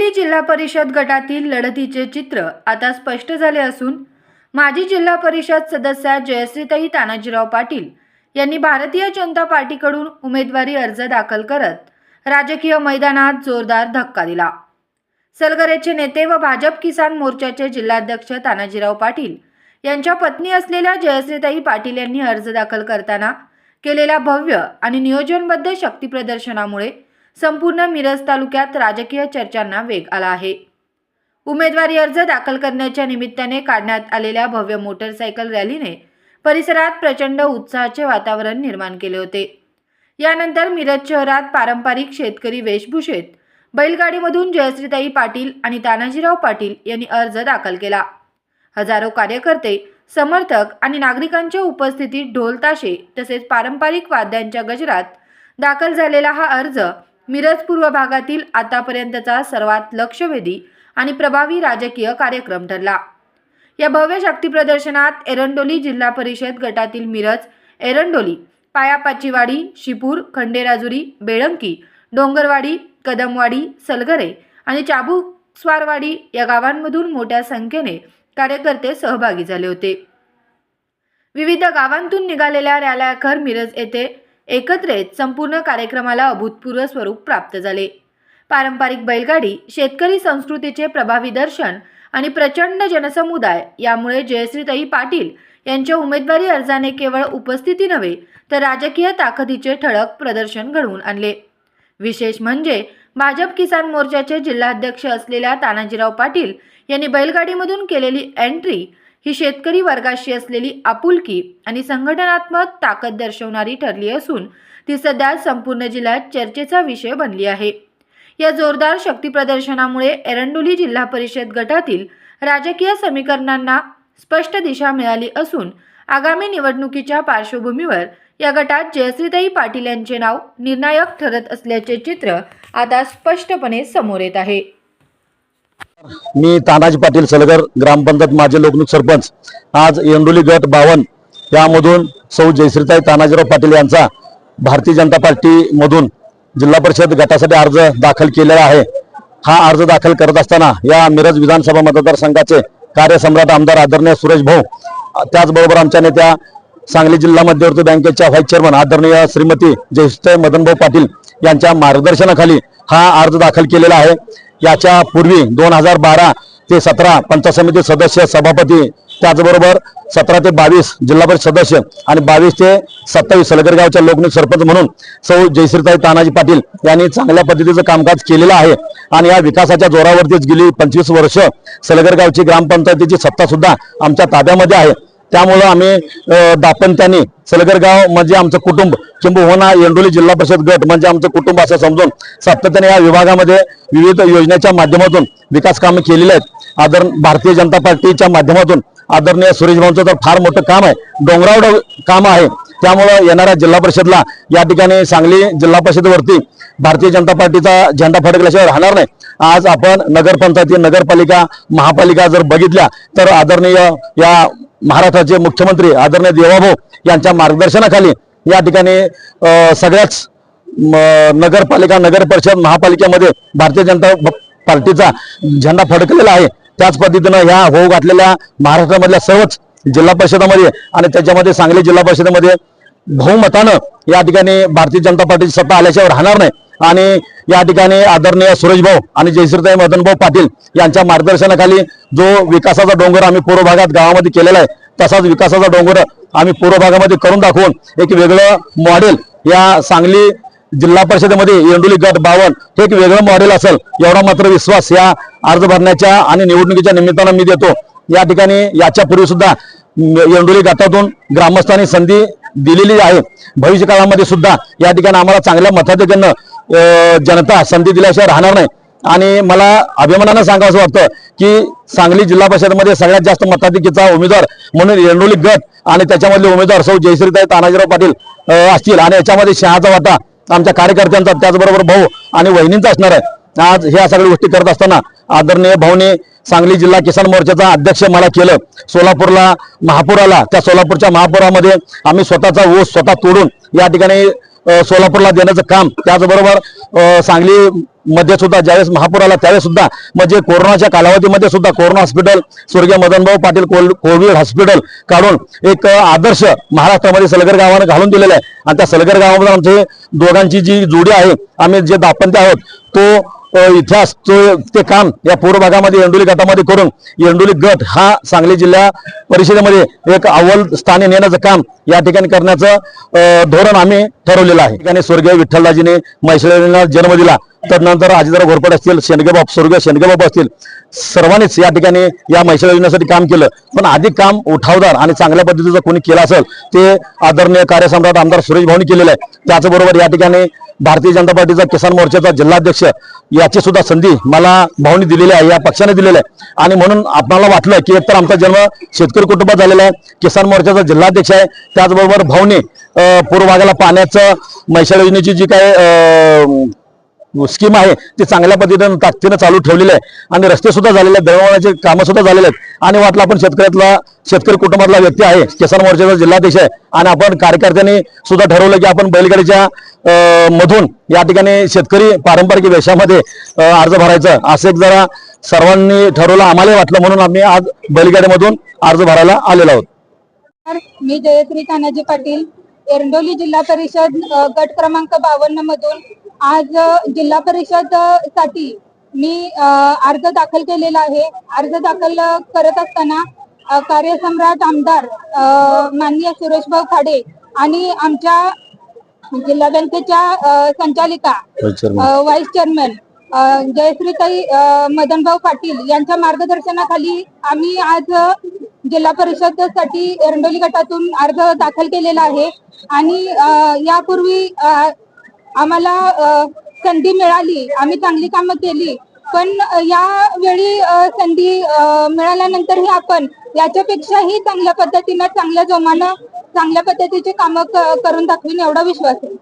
एरंडोली जिल्हा परिषद गटातील लढतीचे चित्र आता स्पष्ट झाले असून माजी जिल्हा परिषद सदस्य जयश्रीताई तानाजीराव पाटील यांनी भारतीय जनता पार्टीकडून उमेदवारी अर्ज दाखल करत राजकीय मैदानात जोरदार धक्का दिला। सलगरेचे नेते व भाजप किसान मोर्चाचे जिल्हाध्यक्ष तानाजीराव पाटील यांच्या पत्नी असलेल्या जयश्रीताई पाटील यांनी अर्ज दाखल करताना केलेल्या भव्य आणि नियोजनबद्ध शक्ती प्रदर्शनामुळे संपूर्ण मिरज तालुक्यात राजकीय चर्चांना वेग आला आहे। उमेदवारी अर्ज दाखल करण्याच्या निमित्ताने काढण्यात आलेल्या भव्य मोटरसायकल रॅलीने परिसरात प्रचंड उत्साहाचे वातावरण निर्माण केले होते। यानंतर मिरज शहरात पारंपरिक शेतकरी वेशभूषेत बैलगाडीमधून जयश्रीताई पाटील आणि तानाजीराव पाटील यांनी अर्ज दाखल केला। हजारो कार्यकर्ते, समर्थक आणि नागरिकांच्या उपस्थितीत ढोल ताशे तसेच पारंपरिक वाद्यांच्या गजरात दाखल झालेला हा अर्ज मिरज पूर्व भागातील आतापर्यंतचा सर्वात लक्षवेधी आणि प्रभावी राजकीय कार्यक्रम ठरला। या भव्य शक्ती प्रदर्शनात एरंडोली जिल्हा परिषद गटातील मिरज, एरंडोली, पायापाचीवाडी, शिपूर, खंडेराजुरी, बेळंकी, डोंगरवाडी, कदमवाडी, सलगरे आणि चाबुकस्वारवाडी या गावांमधून मोठ्या संख्येने कार्यकर्ते सहभागी झाले होते। विविध गावांतून निघालेल्या रॅलीअखेर मिरज येथे एकत्र येत संपूर्ण कार्यक्रमाला अभूतपूर्व स्वरूप प्राप्त झाले। पारंपरिक बैलगाडी, शेतकरी संस्कृतीचे प्रभावी दर्शन आणि प्रचंड जनसमुदाय यामुळे जयश्रीताई पाटील यांच्या उमेदवारी अर्जाने केवळ उपस्थिती नव्हे तर राजकीय ताकदीचे ठळक प्रदर्शन घडवून आणले। विशेष म्हणजे भाजप किसान मोर्चाचे जिल्हाध्यक्ष असलेल्या तानाजीराव पाटील यांनी बैलगाडीमधून केलेली एंट्री ही शेतकरी वर्गाशी असलेली आपुलकी आणि संघटनात्मक ताकद दर्शवणारी ठरली असून ती सध्या संपूर्ण जिल्ह्यात चर्चेचा विषय बनली आहे। या जोरदार शक्ती प्रदर्शनामुळे एरंडोली जिल्हा परिषद गटातील राजकीय समीकरणांना स्पष्ट दिशा मिळाली असून आगामी निवडणुकीच्या पार्श्वभूमीवर या गटात जयश्रीताई पाटील यांचे नाव निर्णायक ठरत असल्याचे चित्र आता स्पष्टपणे समोर येत आहे। मी तानाजी पाटील सलगर, ग्रामपंचायत माजी लोकनियुक्त सरपंच। आज एरंडोली गट 52 यामधून सौ जयश्रीताई तानाजीराव पाटील यांचा भारतीय जनता पार्टी मधून जिल्हा परिषद गटासाठी अर्ज दाखल केलेला आहे। हा अर्ज दाखल करत असताना या मिरज विधानसभा मतदारसंघाचे कार्यसम्राट आमदार आदरणीय सुरेश भाऊ, त्याचबरोबर आमच्या नेत्या सांगली जिल्हा मध्यवर्ती बँकेच्या व्हाईस चेअरमन आदरणीय श्रीमती जयश्रीताई मदनभाऊ पाटील यांच्या मार्गदर्शनाखाली हा अर्ज दाखल केलेला आहे। याच्या पूर्वी 2012 ते 17 पंचायत समिती सदस्य, सभापती, त्याचबरोबर 17 ते 22 जिल्हा परिषद सदस्य आणि 22 ते 27 सलगरगावच्या लोकनियुक्त सरपंच म्हणून सौ जयश्रीताई तानाजी पाटील यांनी चांगल्या पद्धतीचं कामकाज केलेलं आहे। आणि या विकासाच्या जोरावरतीच गेली 25 वर्ष सलगरगावची ग्रामपंचायतीची सत्ता सुद्धा आमच्या ताब्यामध्ये आहे। त्यामुळे आम्ही दापंत्यांनी सलगरगाव म्हणजे आमचं कुटुंब, किंबहुना एरंडोली जिल्हा परिषद गट म्हणजे आमचं कुटुंब असं समजून सातत्याने या विभागामध्ये विविध योजनेच्या माध्यमातून विकास कामे केलेली आहेत। भारतीय जनता पार्टीच्या माध्यमातून आदरणीय सुरेश भाऊंचं तर फार मोठं काम आहे, डोंगरावर काम आहे। त्यामुळे येणाऱ्या जिल्हा परिषदला या ठिकाणी सांगली जिल्हा परिषदेवरती भारतीय जनता पार्टीचा झेंडा फडकल्याशिवाय राहणार नाही। आज आपण नगरपंचायती, नगरपालिका, महापालिका जर बघितल्या तर आदरणीय या महाराष्ट्राचे मुख्यमंत्री आदरणीय देवाभाऊ यांच्या मार्गदर्शनाखाली या ठिकाणी सगळ्याच नगरपालिका, नगर परिषद, महापालिकेमध्ये भारतीय जनता पार्टीचा झेंडा फडकलेला आहे। त्याच पद्धतीने ह्या होऊ घातलेल्या महाराष्ट्रामधल्या सर्वच जिल्हा परिषदामध्ये आणि त्याच्यामध्ये सांगली जिल्हा परिषदेमध्ये बहुमतानं या ठिकाणी भारतीय जनता पार्टीची सत्ता आल्याशिवाय राहणार नाही। आणि या ठिकाणी आदरणीय सुरेश भाऊ आणि जयश्रीताई मदनभाऊ पाटील यांच्या मार्गदर्शनाखाली जो विकासाचा डोंगर आम्ही पूर्व भागात गावामध्ये केलेला आहे, तसाच विकासाचा डोंगर आम्ही पूर्व भागामध्ये करून दाखवून एक वेगळं मॉडेल या सांगली जिल्हा परिषदेमध्ये एरंडोली गट 52 हे एक वेगळं मॉडेल असेल एवढा मात्र विश्वास या अर्ज भरण्याच्या आणि निवडणुकीच्या निमित्तानं मी देतो। या ठिकाणी याच्या पूर्वी सुद्धा एरंडोली गटातून ग्रामस्थांनी संधी दिलेली आहे। भविष्य काळामध्ये सुद्धा या ठिकाणी आम्हाला चांगल्या मताधिक्यानं जनता संधी दिल्याशिवाय राहणार नाही। आणि मला अभिमानानं सांगावं वाटतं की सांगली जिल्हा परिषदेमध्ये सगळ्यात जास्त मताधिक्याचा उमेदवार म्हणून एरंडोली गट आणि त्याच्यामधले उमेदवार सौ जयश्रीताई तानाजीराव पाटील असतील आणि याच्यामध्ये शहाचा वाटा आमच्या कार्यकर्त्यांचा, त्याचबरोबर भाऊ आणि वहिनींचा असणार आहे। आज ह्या सगळ्या गोष्टी करत असताना आदरणीय भाऊने सांगली जिल्हा किसान मोर्चाचा अध्यक्ष मला केलं। सोलापूरला महापूर आला, त्या सोलापूरच्या महापुरामध्ये आम्ही स्वतःचा ऊस स्वतः तोडून या ठिकाणी सोलापूरला देण्याचं काम, त्याचबरोबर सांगली मध्ये सुद्धा ज्यावेळेस महापूर आला त्यावेळेस सुद्धा म्हणजे कोरोनाच्या कालावधीमध्ये सुद्धा कोरोना हॉस्पिटल स्वर्गीय मदनभाऊ पाटील कोविड हॉस्पिटल काढून एक आदर्श महाराष्ट्रामध्ये सलगर गावानं घालून दिलेला आहे. आणि त्या सलगर गावामध्ये आमचे दोघांची जी जोडी आहे, आम्ही जे दाम्पत्य आहोत, तो इतिहास ते काम या पूर्व भागामध्ये एंडोली गटामध्ये करून एंडोली गट हा सांगली जिल्हा परिषदेमध्ये एक अव्वल स्थानी नेण्याचं काम या ठिकाणी करण्याचं धोरण आम्ही ठरवलेलं आहे. ठिकाणी स्वर्गीय विठ्ठलदाजीने म्हैसळीला जन्म दिला, तदनंतर अजितराव घोरपडे असतील, स्वर्गीय शेंडगेबाबा असतील, सर्वांनीच या ठिकाणी या म्हैसळ योजनेसाठी काम केलं. पण अधिक काम उठावदार आणि चांगल्या पद्धतीचं कोणी केलं असेल ते आदरणीय कार्यसम्राट आमदार सुरेश भाऊनी केलेलं आहे. त्याचबरोबर या ठिकाणी भारतीय जनता पार्टीचा किसान मोर्चाचा जिल्हाध्यक्ष याची सुद्धा संधी मला भाऊनी दिलेली आहे, या पक्षाने दिलेली आहे. आणि म्हणून आपल्याला वाटलं की एकतर आमचा जन्म शेतकरी कुटुंबात झालेला आहे, किसान मोर्चाचा जिल्हाध्यक्ष आहे, त्याचबरोबर भाऊनी पूर्व भागाला पाण्याचं म्हैसळ योजनेची जी काय स्कीम आहे ती चांगल्या पद्धतीने ताकदीनं चालू ठेवलेली आहे. आणि रस्ते सुद्धा झालेले आहेत, दळणवळणाचे कामं सुद्धा झालेले आहेत. आणि वाटलं आपण शेतकरी कुटुंबातला व्यक्ती आहे, किसान मोर्चाचा जिल्हाध्यक्ष आहे, आणि आपण कार्यकर्त्यांनी सुद्धा ठरवलं की आपण बैलगाडीच्या मधून या ठिकाणी शेतकरी पारंपरिक वेशामध्ये अर्ज भरायचं असं एक जरा सर्वांनी ठरवलं, आम्हाला वाटलं, म्हणून आम्ही आज बैलगाडीमधून अर्ज भरायला आलेलो आहोत. मी जयश्री तानाजी पाटील, एरंडोली जिल्हा परिषद गट क्रमांक 52 मधून आज जिल्हा परिषद साठी मी अर्ज दाखल केलेला आहे. अर्ज दाखल करत असताना कार्यसम्राट आमदार माननीय सुरेशभाऊ खाडे आणि आमच्या जिल्हा बँकेच्या संचालिका व्हाईस चेअरमन जयश्रीताई मदनभाऊ पाटील यांच्या मार्गदर्शनाखाली आम्ही आज जिल्हा परिषद साठी एरंडोली गटातून अर्ज दाखल केलेला आहे. आणि यापूर्वी आम्हाला संधी मिळाली, आम्ही चांगली कामं केली, पण यावेळी संधी मिळाल्यानंतरही आपण याच्यापेक्षाही चांगल्या पद्धतीनं, चांगल्या जोमानं, चांगल्या पद्धतीचे कामं करून दाखवीन एवढा विश्वास आहे.